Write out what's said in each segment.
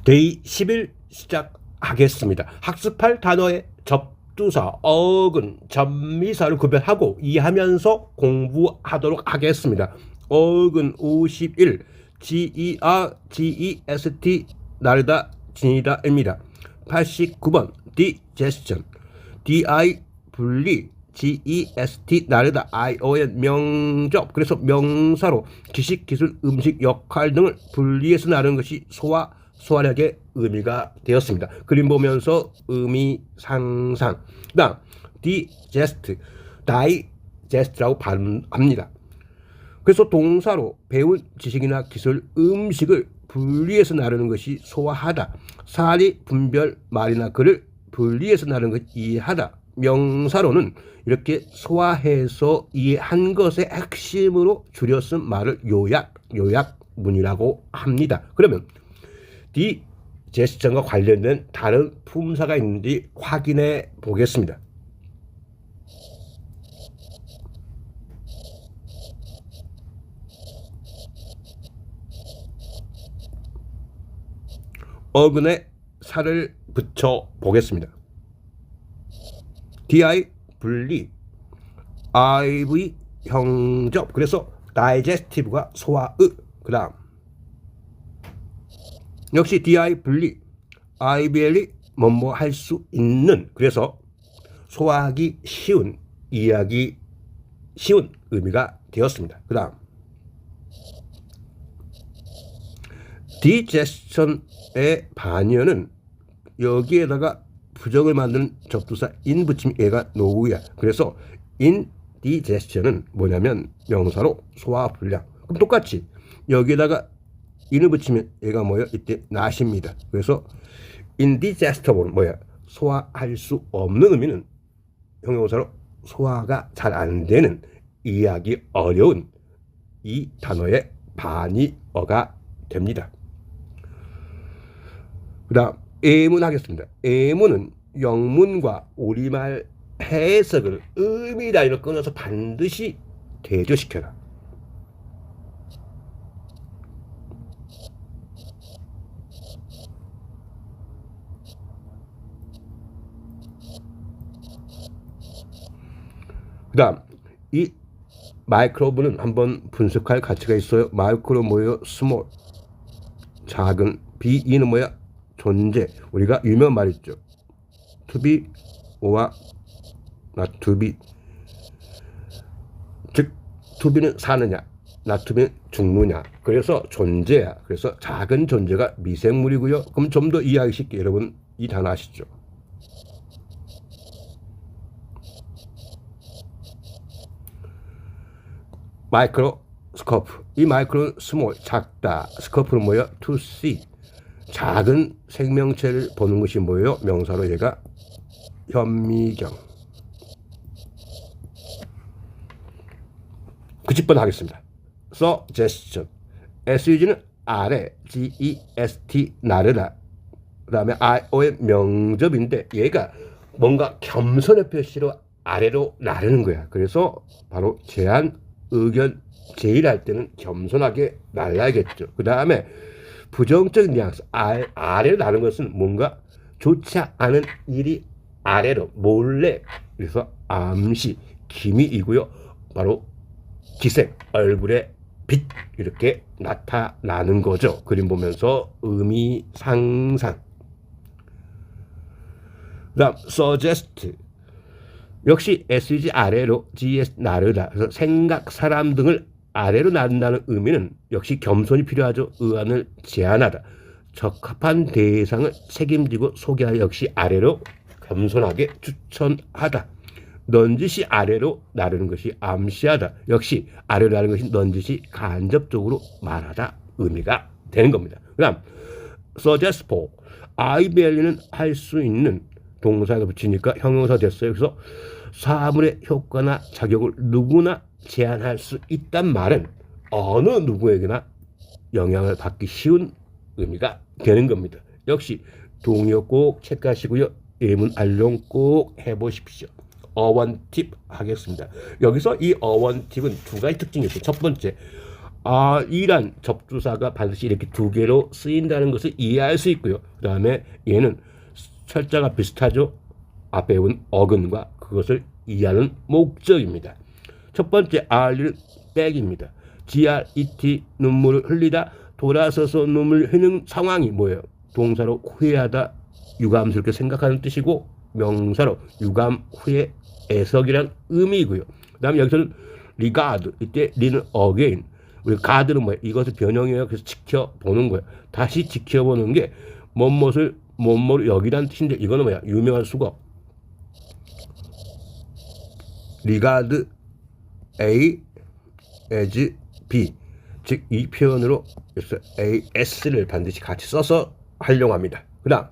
데이 10일 시작하겠습니다. 학습할 단어의 접두사, 어근, 접미사를 구별하고 이해하면서 공부하도록 하겠습니다. 어근 51, GERGEST, 나르다, 지니다입니다. 89번, digestion, DI, 분리, GEST, 나르다, ION, 명접. 그래서 명사로 지식, 기술, 음식, 역할 등을 분리해서 나누는 것이 소화력의 의미가 되었습니다. 그림 보면서 의미 상상. 그 다음 digest, digest라고 발음합니다. 그래서 동사로 배운 지식이나 기술, 음식을 분리해서 나누는 것이 소화하다. 사리, 분별, 말이나 글을 분리해서 나누는 것이 이해하다. 명사로는 이렇게 소화해서 이해한 것의 핵심으로 줄여 쓴 말을 요약문이라고 합니다. 그러면 디제스천과 관련된 다른 품사가 있는지 확인해 보겠습니다. 어근에 살을 붙여 보겠습니다. DI 분리, IV 형접. 그래서 digestive가 소화의. 그 다음 역시 DI 분리, IBL이 뭐뭐 할 수 있는. 그래서 소화하기 쉬운, 이해하기 쉬운 의미가 되었습니다. 그 다음 digestion의 반연은 여기에다가 부정을 만드는 접두사 in 붙이면 얘가 노우야. 그래서 indigestion은 뭐냐면 명사로 소화 불량. 그럼 똑같이 여기에다가 in을 붙이면 얘가 뭐야? 이때 not입니다. 그래서 indigestible는 뭐야? 소화할 수 없는 의미는 형용사로 소화가 잘 안 되는, 이해하기 어려운 이 단어의 반의어가 됩니다. 그 다음 예문 하겠습니다. 예문은 영문과 우리말 해석을 의미 단위로 끊어서 반드시 대조시켜라. 그 다음 이 마이크로브는 한번 분석할 가치가 있어요. 마이크로 뭐예요? 스몰, 작은. 비이는 뭐야? 존재. 우리가 유명한 말 있죠. to be or not to be. 즉 to be는 사느냐, not to be는 죽느냐. 그래서 존재야. 그래서 작은 존재가 미생물이고요. 그럼 좀 더 이해하기 쉽게 여러분 이 단어 아시죠? 마이크로스코프. 이 마이크로는 스몰, 작다. 스코프는 뭐예요? to see. 작은 생명체를 보는 것이 뭐예요? 명사로 얘가 현미경. 90번 하겠습니다. suggestion. SUG는 아래, GEST, 나르다. 그 다음에 IO의 명접인데 얘가 뭔가 겸손의 표시로 아래로 나르는 거야. 그래서 바로 제안, 의견, 제의할 때는 겸손하게 날라야겠죠. 그 다음에 부정적인 뉘앙스, 아래로 나는 것은 뭔가 좋지 않은 일이 아래로 몰래, 그래서 암시, 기미이고요. 바로 기색, 얼굴에 빛, 이렇게 나타나는 거죠. 그림 보면서 의미 상상. 그 다음 suggest. 역시 SG 아래로, GS 나르다. 그래서 생각, 사람 등을 아래로 나른다는 의미는 역시 겸손이 필요하죠. 의안을 제안하다. 적합한 대상을 책임지고 소개하여 역시 아래로 겸손하게 추천하다. 넌지시 아래로 나르는 것이 암시하다. 역시 아래로 나르는 것이 넌지시 간접적으로 말하다 의미가 되는 겁니다. 그 다음 suggestful. IBL는 할 수 있는 동사가 붙이니까 형용사 됐어요. 그래서 사물의 효과나 작용을 누구나 제한할 수 있단 말은 어느 누구에게나 영향을 받기 쉬운 의미가 되는 겁니다. 역시 동요 꼭 체크하시고요. 예문 활용 꼭 해보십시오. 어원 팁 하겠습니다. 여기서 이 어원 팁은 두 가지 특징이 있어요. 첫 번째, R이란 접두사가 반드시 이렇게 두 개로 쓰인다는 것을 이해할 수 있고요. 그 다음에 얘는 철자가 비슷하죠. 앞에 온 어근과 그것을 이해하는 목적입니다. 첫 번째 R은 백입니다. GRET 눈물을 흘리다 돌아서서 눈물 흘리는 상황이 뭐예요? 동사로 후회하다 유감스럽게 생각하는 뜻이고 명사로 유감 후회 애석이란 의미이고요. 그 다음에 여기서는 regard 이때 리는 again 우리 가드는 뭐예요? 이것을 변형해요. 그래서 지켜보는 거예요. 다시 지켜보는 게 뭐뭇을 뭐뭐로 여기란 뜻인데 이거는 뭐야? 유명한 수거 regard A as B 즉 이 표현으로 AS를 반드시 같이 써서 활용합니다. 그 다음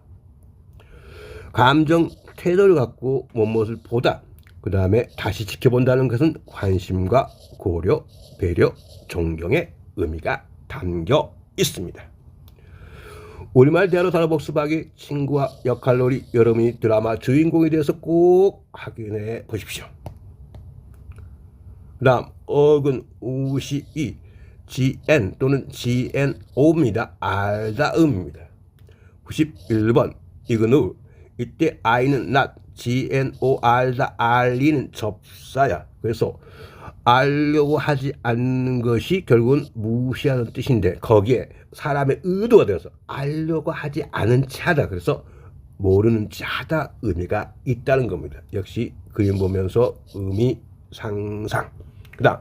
감정 태도를 갖고 무엇을 보다 그 다음에 다시 지켜본다는 것은 관심과 고려, 배려, 존경의 의미가 담겨 있습니다. 우리말 대화로 단어 복습하기 친구와 역할놀이 여러분이 드라마 주인공이 되어서 꼭 확인해 보십시오. 그 다음 어근 우시이 GN 또는 GNO입니다. 알다음입니다. 91번 이그누 이때 I는 not GNO 알다 알리는 접사야. 그래서 알려고 하지 않는 것이 결국은 무시하는 뜻인데 거기에 사람의 의도가 되어서 알려고 하지 않은 차다. 그래서 모르는 차다 의미가 있다는 겁니다. 역시 그림 보면서 의미 상상. 그 다음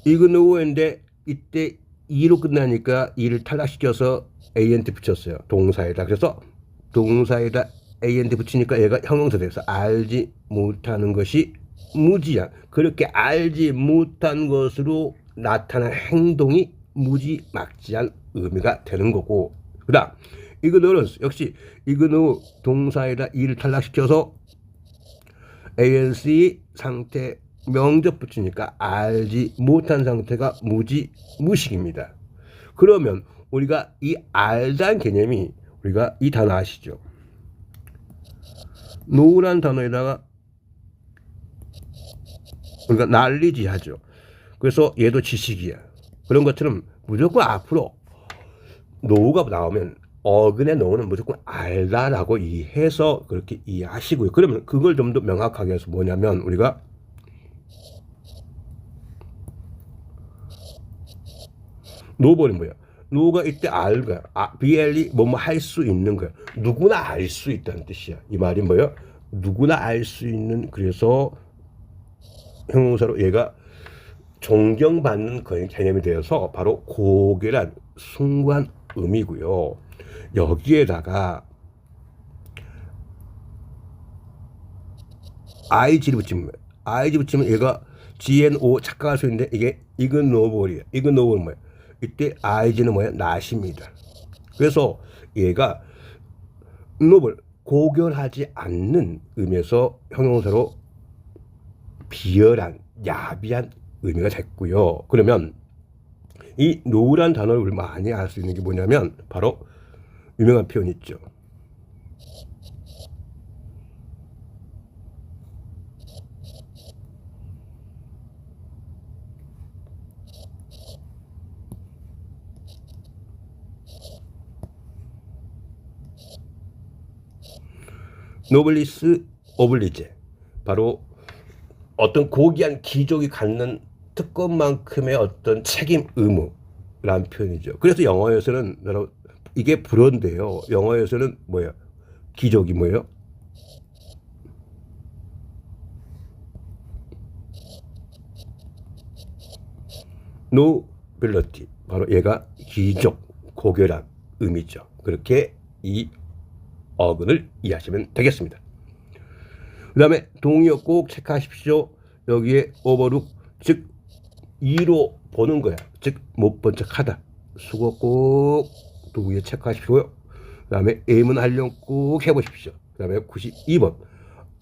이그노인데 이때 E로 끝나니까 E를 탈락시켜서 ANT 붙였어요. 동사에다. 그래서 동사에다 ANT 붙이니까 얘가 형용사 돼서 알지 못하는 것이 무지한 그렇게 알지 못한 것으로 나타난 행동이 무지막지한 의미가 되는 거고 그 다음 이그노는 역시 이그노 동사에다 E를 탈락시켜서 ANC 상태 명접 붙이니까 알지 못한 상태가 무식입니다. 그러면 우리가 이 알다는 개념이 우리가 이 단어 아시죠? 노란 단어에다가 우리가 knowledge 하죠. 그래서 얘도 지식이야. 그런 것처럼 무조건 앞으로 노가 나오면 어근의 노는 무조건 알다라고 이해해서 그렇게 이해하시고요. 그러면 그걸 좀 더 명확하게 해서 뭐냐면 우리가 노버는 뭐야? 노가 이때 알가 BL이 뭐뭐 할 수 있는 거야. 누구나 알 수 있다는 뜻이야. 이 말이 뭐야? 누구나 알 수 있는 그래서 형용사로 얘가 존경받는 개념이 되어서 바로 고결한 숭고한 의미고요. 여기에다가 IG를 붙이면 IG 붙이면 얘가 GNO 착각할 수 있는데 이게 이그노볼이야. 이그노볼은 뭐야? 이때 IG는 뭐야? 낫입니다. 그래서 얘가 노블 고결하지 않는 의미에서 형용사로 비열한 야비한 의미가 됐고요. 그러면 이 노란 단어를 우리 많이 알 수 있는 게 뭐냐면 바로 유명한 표현 있죠. 노블리스 오블리제 바로 어떤 고귀한 귀족이 갖는 특권만큼의 어떤 책임 의무라는 표현이죠. 그래서 영어에서는 이게 불어인데요. 영어에서는 뭐예요? 귀족이 뭐예요? 노빌리티 바로 얘가 귀족 고결한 의미죠. 그렇게 이 어근을 이해하시면 되겠습니다. 그 다음에 동의어 꼭 체크하십시오. 여기에 오버룩 즉 2로 보는 거야. 즉 못 본 척하다. 수고 꼭 동의어 체크하십시오요. 그 다음에 에임은 활용 꼭 해보십시오. 그 다음에 92번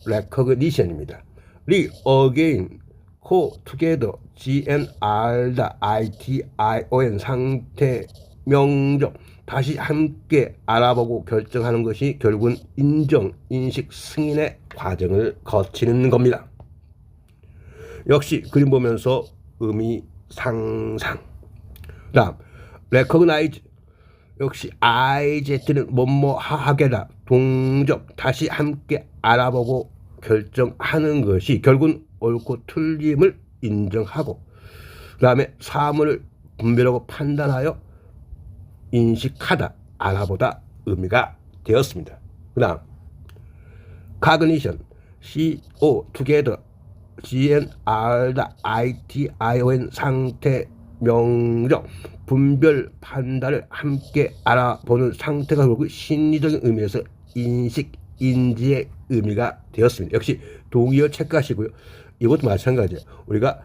recognition입니다. re, again, co, together, gn, 알다, ition 상태, 명적 다시 함께 알아보고 결정하는 것이 결국은 인정, 인식, 승인의 과정을 거치는 겁니다. 역시 그림 보면서 의미 상상. 다음 recognize 역시 IZ는 뭐뭐 하게다 동적 다시 함께 알아보고 결정하는 것이 결국은 옳고 틀림을 인정하고 그 다음에 사물을 분별하고 판단하여 인식하다 알아보다 의미가 되었습니다. 그 다음 cognition CO together GNR다 ITION 상태 명령 분별 판단을 함께 알아보는 상태가 결국 심리적인 의미에서 인식 인지의 의미가 되었습니다. 역시 동의어 체크하시고요. 이것도 마찬가지예요. 우리가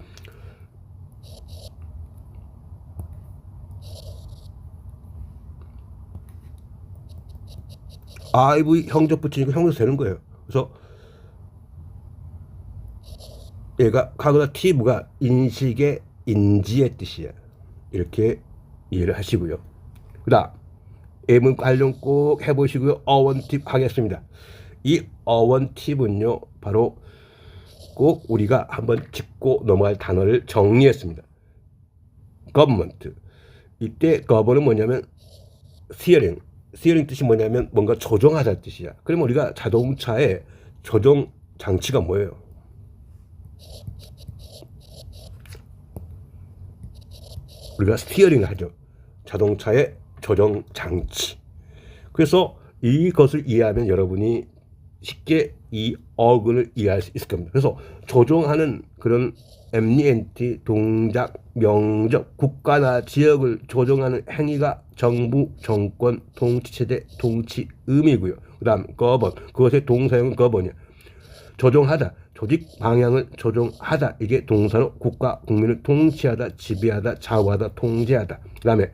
IV 형적 붙이니까 형용사 되는 거예요. 그래서 얘가 카그나티브가 인식의 인지의 뜻이야. 이렇게 이해를 하시고요. 그 다음 예문 관련 꼭 해보시고요. 어원 팁 하겠습니다. 이 어원 팁은요 바로 꼭 우리가 한번 짚고 넘어갈 단어를 정리했습니다. government 이때 govern은 뭐냐면 steering 뜻이 뭐냐면 뭔가 조종하다 뜻이야. 그러면 우리가 자동차의 조종 장치가 뭐예요? 우리가 스티어링을 하죠. 자동차의 조종 장치. 그래서 이것을 이해하면 여러분이 쉽게 이 어근을 이해할 수 있을 겁니다. 그래서 조종하는 그런 MNT 동작, 명적, 국가나 지역을 조종하는 행위가 정부, 정권, 통치체제, 통치 의미고요. 그 다음 govern, 그것의 동사형은 govern이야. 조종하다, 조직 방향을 조종하다. 이게 동사로 국가, 국민을 통치하다, 지배하다, 좌우하다, 통제하다. 그 다음에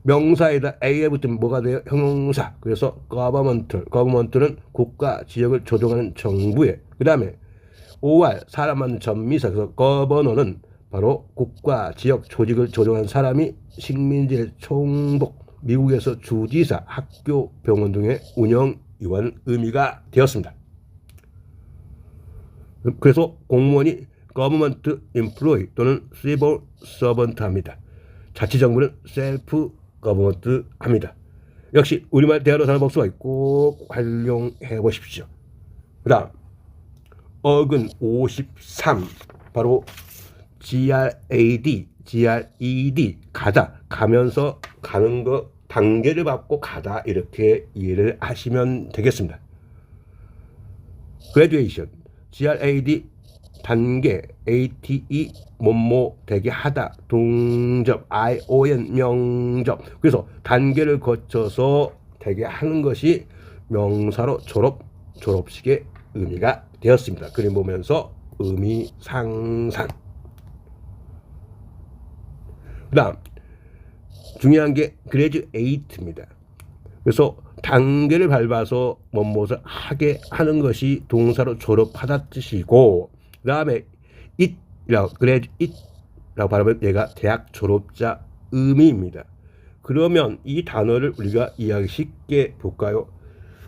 명사에다 A에 붙으면 뭐가 돼요? 형용사. 그래서 government는 국가, 지역을 조종하는 정부에. 그 다음에 OR, 사람 만든 전미사. 그래서 governor는 바로 국가, 지역, 조직을 조종하는 사람이 식민지의 총독, 미국에서 주지사, 학교, 병원 등의 운영위원 의미가 되었습니다. 그래서 공무원이 government employee 또는 civil servant 합니다. 자치정부는 self government 합니다. 역시 우리말 대화로 사는 법수가 꼭 활용해 보십시오. 그 다음 어근 53 바로 GRAD, GRED 가다, 가면서 가는 거 단계를 밟고 가다 이렇게 이해를 하시면 되겠습니다. graduation GRAD 단계, ATE 뭐뭐 되게 하다, 동접, ION 명접. 그래서 단계를 거쳐서 되게 하는 것이 명사로 졸업식의 의미가 되었습니다. 그림 보면서 의미 상상. 그 다음 중요한 게 graduate입니다. 그래서 단계를 밟아서 뭐뭇을 하게 하는 것이 동사로 졸업하다 뜻이고 그 다음에 it라고 graduate라고 발음하면 얘가 대학 졸업자 의미입니다. 그러면 이 단어를 우리가 이해하기 쉽게 볼까요?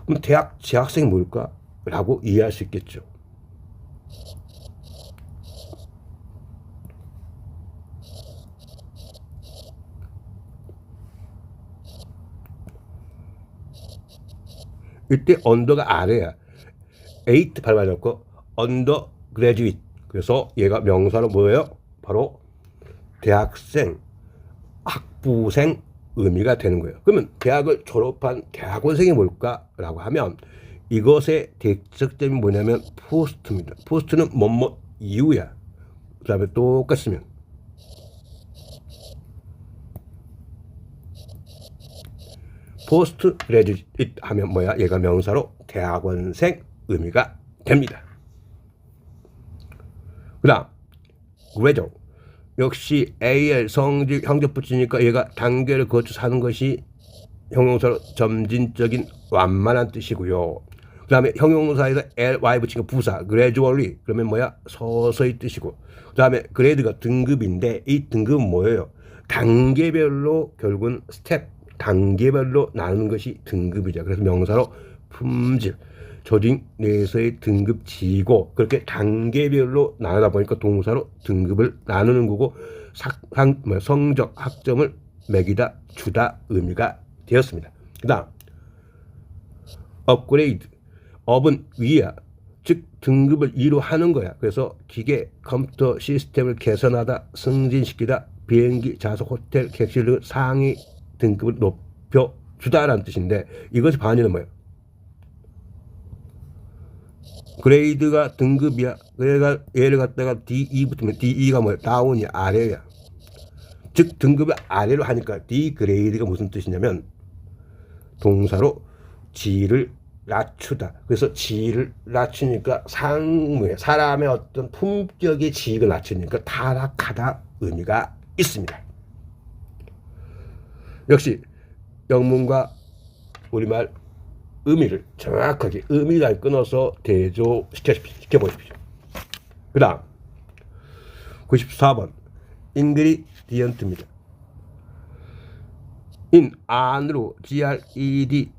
그럼 대학 재학생이 뭘까? 라고 이해할 수 있겠죠. 이때 언더가 아래야. 에이트 발음해놓고 언더 그레듀이트. 그래서 얘가 명사로 뭐예요? 바로 대학생, 학부생 의미가 되는 거예요. 그러면 대학을 졸업한 대학원생이 뭘까라고 하면 이것의 대척점이 뭐냐면 포스트입니다. 포스트는 뭐뭐 이후야. 그 다음에 똑같으면 포스트 그레듀이트 하면 뭐야? 얘가 명사로 대학원생 의미가 됩니다. 그 다음 graduate 역시 AL 성질 형적 붙이니까 얘가 단계를 거쳐서 하는 것이 형용사로 점진적인 완만한 뜻이고요. 그 다음에 형용사에서 ly 붙이니까 부사 gradually 그러면 뭐야? 서서히 뜻이고 그 다음에 grade가 등급인데 이 등급은 뭐예요? 단계별로 결국은 스텝 단계별로 나누는 것이 등급이죠. 그래서 명사로 품질 조직 내에서의 등급 지위고 그렇게 단계별로 나누다 보니까 동사로 등급을 나누는 거고 성적 학점을 매기다 주다 의미가 되었습니다. 그 다음 업그레이드 업은 위야 즉 등급을 2로 하는 거야. 그래서 기계 컴퓨터 시스템을 개선하다 승진시키다 비행기 좌석 호텔 객실 등 상위 등급을 높여주다라는 뜻인데 이것의 반의는 뭐예요? 그레이드가 등급이야. 그래가 얘를 갖다가 D2 붙으면 D2가 뭐야? 다운이야. 아래야. 즉 등급을 아래로 하니까 디그레이드가 무슨 뜻이냐면 동사로 지위를 낮추다. 그래서 지위를 낮추니까 상무에 사람의 어떤 품격의 지위가 낮추니까 타락하다 의미가 있습니다. 역시 영문과 우리말 의미를 정확하게 의미를 끊어서 대조시켜 보십시오. 그 다음 94번 인그리디언트입니다. 인 안으로 GRED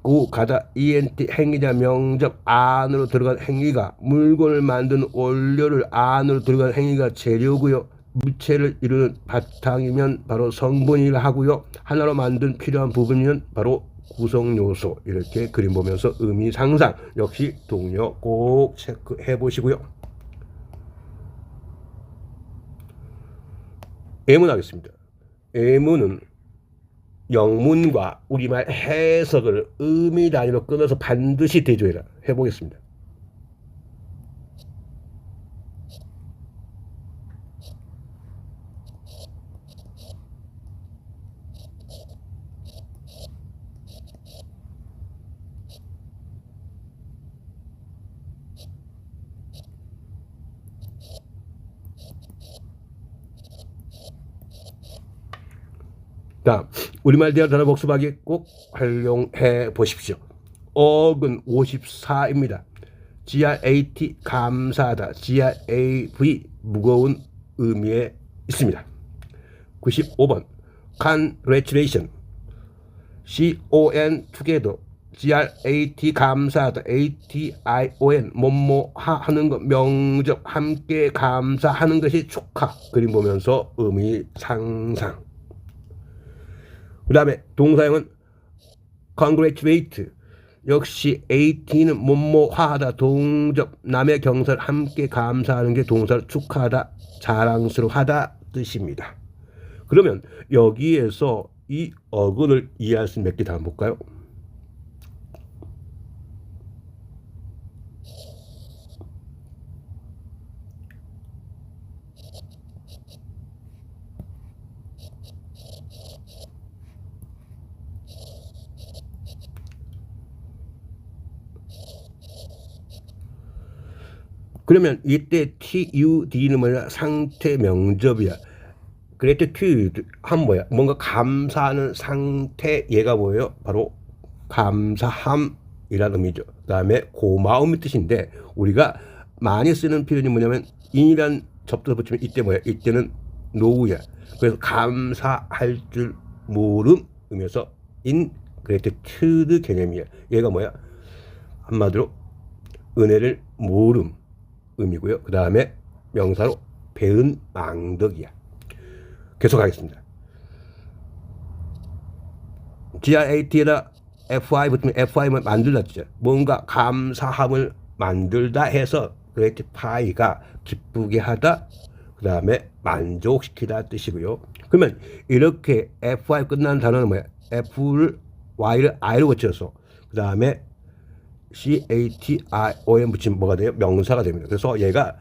고 가다 ENT 행위자 명접 안으로 들어간 행위가 물건을 만드는 원료를 안으로 들어간 행위가 재료고요. 물체를 이루는 바탕이면 바로 성분이라 하고요. 하나로 만든 필요한 부분이면 바로 구성요소. 이렇게 그림 보면서 의미 상상 역시 동료 꼭 체크해 보시고요. 예문하겠습니다. 예문은 영문과 우리말 해석을 의미 단위로 끊어서 반드시 대조해라. 해보겠습니다. 다음 우리말 대화 단어 복습하기 꼭 활용해 보십시오. 어근 54입니다. GRAT 감사하다. GRAV 무거운 의미에 있습니다. 95번 congratulation CON together GRAT 감사하다. ATION 뭐뭐 하는 것 명적 함께 감사하는 것이 축하. 그림 보면서 의미 상상. 그 다음에 동사형은 congratulate 역시 AT는 뭐뭐하다 동접 남의 경사를 함께 감사하는 게 동사를 축하하다 자랑스러워하다 뜻입니다. 그러면 여기에서 이 어근을 이해할 수 있는 몇 개 다 한번 볼까요? 그러면 이때 TUD는 뭐냐? 상태 명접이야. 그랬더니 TUD 한 뭐야? 뭔가 감사하는 상태 얘가 뭐예요? 바로 감사함이라는 의미죠. 그 다음에 고마움의 뜻인데 우리가 많이 쓰는 표현이 뭐냐면 인이란 접두사 붙이면 이때 뭐야? 이때는 노우야. 그래서 감사할 줄 모름 의미에서 인 그랬더니 TUD 개념이야. 얘가 뭐야? 한마디로 은혜를 모름 의미고요. 그 다음에 명사로 배은 망덕이야. 계속하겠습니다. GRAT에다 FI 붙으면 FI는 만들다 뜻이야. 뭔가 감사함을 만들다 해서 gratify가 기쁘게 하다. 그 다음에 만족시키다 뜻이고요. 그러면 이렇게 FI 끝나는 단어는 뭐야? F를 Y를 I로 고쳐서 그 다음에 CATION 붙이면 뭐가 돼요? 명사가 됩니다. 그래서 얘가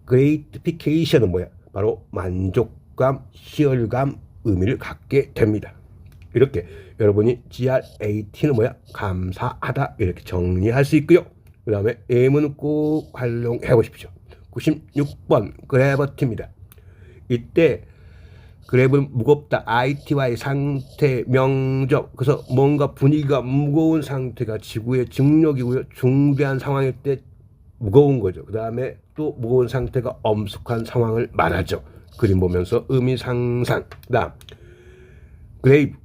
gratification은 뭐야? 바로 만족감, 희열감 의미를 갖게 됩니다. 이렇게 여러분이 GRAT는 뭐야? 감사하다 이렇게 정리할 수 있고요. 그 다음에 예문은 꼭 활용해 보십시오. 96번 그래버티입니다. 이때 그래브는 무겁다. ITY 상태 명적. 그래서 뭔가 분위기가 무거운 상태가 지구의 중력이고요. 중대한 상황일 때 무거운 거죠. 그 다음에 또 무거운 상태가 엄숙한 상황을 말하죠. 그림 보면서 의미 상상. 그 다음 그레이브.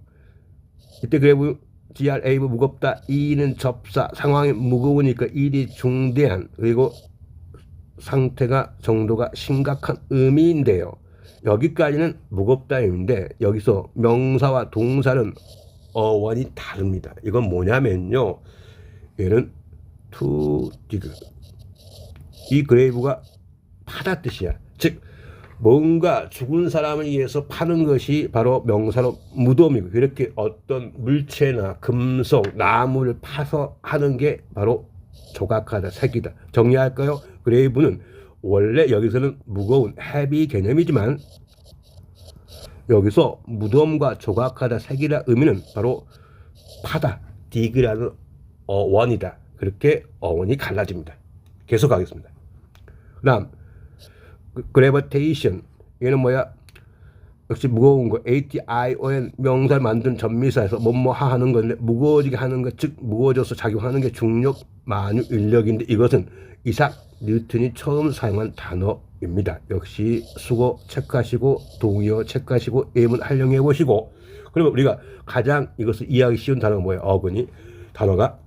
이때 그레이브 GR A 무겁다. E는 접사. 상황이 무거우니까 일이 중대한 그리고 상태가 정도가 심각한 의미인데요. 여기까지는 무겁다 의미인데 여기서 명사와 동사는 어원이 다릅니다. 이건 뭐냐면요. 얘는 to dig. 이 grave가 파다 뜻이야. 즉 뭔가 죽은 사람을 위해서 파는 것이 바로 명사로 무덤이고 이렇게 어떤 물체나 금속, 나무를 파서 하는 게 바로 조각하다, 새기다. 정리할까요? 그레이브는 원래 여기서는 무거운 헤비 개념이지만 여기서 무덤과 조각하다, 새기다 의미는 바로 파다, 디그라는 어원이다. 그렇게 어원이 갈라집니다. 계속하겠습니다. 그 다음 gravitation. 얘는 뭐야? 역시 무거운 거. ATION 명사를 만든 전미사에서 뭐뭐 하는 건데 무거워지게 하는 것, 즉 무거워져서 작용하는 게 중력 만유 인력인데 이것은 이삭 뉴턴이 처음 사용한 단어입니다. 역시 수거 체크하시고 동의어 체크하시고 예문 활용해 보시고. 그러면 우리가 가장 이것을 이해하기 쉬운 단어가 뭐예요? 어근이 단어가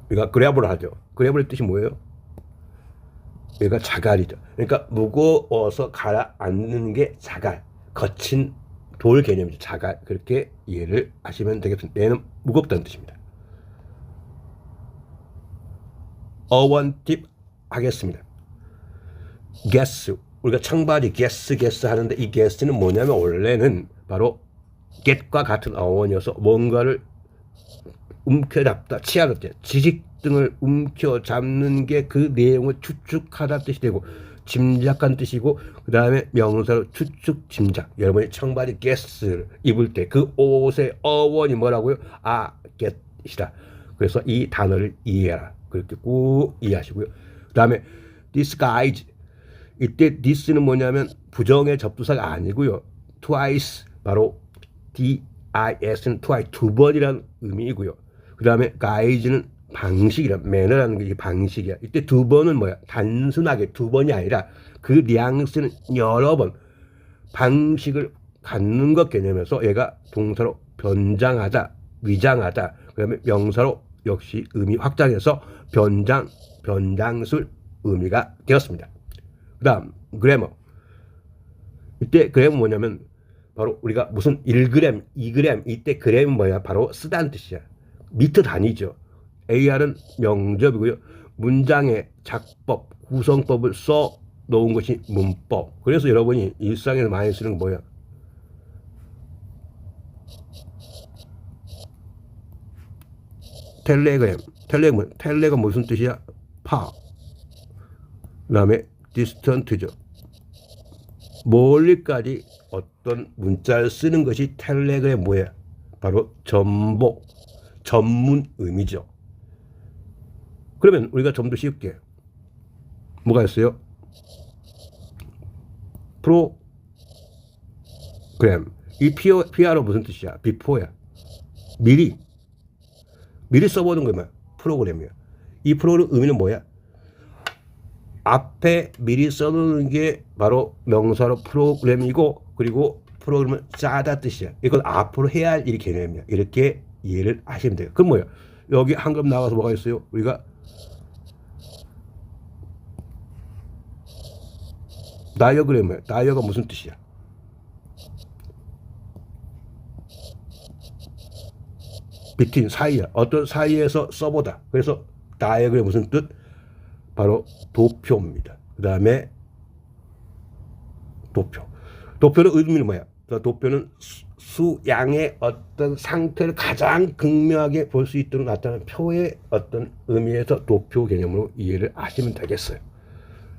우리가 그래블을 하죠. 그래블의 뜻이 뭐예요? 얘가 자갈이죠. 그러니까 무거워서 가라앉는 게 자갈, 거친 돌 개념이죠. 자갈. 그렇게 이해를 하시면 되겠습니다. 얘는 무겁다는 뜻입니다. 어원 팁 하겠습니다. guess. 우리가 청바지 guess 하는데 이 guess는 뭐냐면 원래는 바로 get과 같은 어원이어서 뭔가를 움켜잡다, 치하다, 지식 등을 움켜잡는 게 그 내용을 추측하다 뜻이 되고 짐작한 뜻이고 그 다음에 명사로 추측, 짐작. 여러분이 청바지 guess를 입을 때 그 옷의 어원이 뭐라고요? get이다. 그래서 이 단어를 이해해라. 그렇게 꼭 이해하시고요. 그 다음에 disguise. 이때 this는 뭐냐면 부정의 접두사가 아니고요. twice, 바로 dis는 twice, 두 번이라는 의미이고요. 그 다음에 guise는 방식이란, 매너라는 게 방식이야. 이때 두 번은 뭐야? 단순하게 두 번이 아니라 그 뉘앙스는 여러 번 방식을 갖는 것 개념에서 얘가 동사로 변장하다, 위장하다. 그다음에 명사로 역시 의미 확장해서 변장, 변장술 의미가 되었습니다. 그 다음 그래머. 이때 그래머 뭐냐면 바로 우리가 무슨 1g, 2g 이때 그램은 뭐야? 바로 쓰다는 뜻이야. 미터 단위죠. AR은 명접이고요. 문장의 작법, 구성법을 써 놓은 것이 문법. 그래서 여러분이 일상에서 많이 쓰는 건 뭐야? 텔레그램. 텔레가 무슨 뜻이야? 파. 그 다음에 디스턴트죠. 멀리까지 어떤 문자를 쓰는 것이 텔레그램 뭐야? 바로 전복, 전문 의미죠. 그러면 우리가 좀 더 쉽게 뭐가 있어요? 프로그램. 이 PR은 무슨 뜻이야? 비포야. 미리 써보는 거야. 프로그램이야. 이 프로그램 의미는 뭐야? 앞에 미리 써놓는 게 바로 명사로 프로그램이고 그리고 프로그램은 짜다 뜻이야. 이건 앞으로 해야 할 일 개념이야. 이렇게 이해를 하시면 돼요. 그럼 뭐야? 여기 한 급 나와서 뭐가 있어요? 우리가 다이어그램이야. 다이어가 무슨 뜻이야? 비트윈 사이야. 어떤 사이에서 써보다. 그래서 다이어그램 무슨 뜻? 바로 도표입니다. 그 다음에 도표. 도표는 의미는 뭐야? 도표는 수양의 어떤 상태를 가장 극명하게 볼 수 있도록 나타나는 표의 어떤 의미에서 도표 개념으로 이해를 하시면 되겠어요.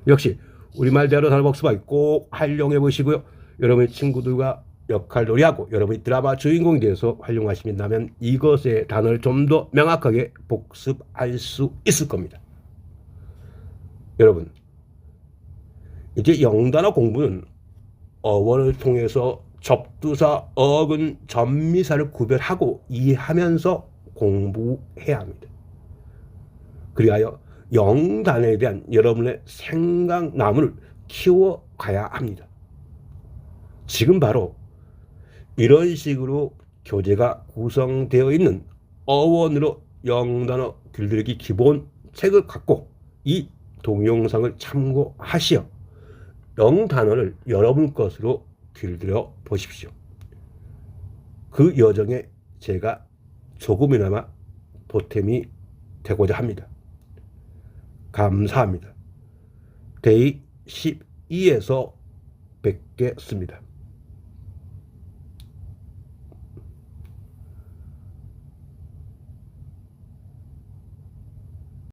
역시 우리말대로 단어 복습하기 꼭 활용해 보시고요. 여러분의 친구들과 역할놀이하고 여러분이 드라마 주인공이 되어서 활용하시면 이것의 단어를 좀 더 명확하게 복습할 수 있을 겁니다. 여러분, 이제 영단어 공부는 어원을 통해서 접두사, 어근, 전미사를 구별하고 이해하면서 공부해야 합니다. 그리하여 영단어에 대한 여러분의 생각나무를 키워가야 합니다. 지금 바로 이런 식으로 교재가 구성되어 있는 어원으로 영단어 길들이기 기본 책을 갖고 이 동영상을 참고하시어 영단어를 여러분 것으로 길들여 보십시오. 그 여정에 제가 조금이나마 보탬이 되고자 합니다. 감사합니다. 데이 12에서 뵙겠습니다.